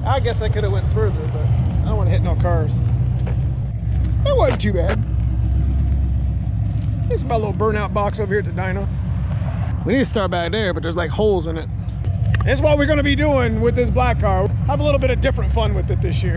I guess I could have went further, but I don't want to hit no cars. It wasn't too bad. This is my little burnout box over here at the dyno. We need to start back there, but there's like holes in it. This is what we're going to be doing with this black car. Have a little bit of different fun with it this year.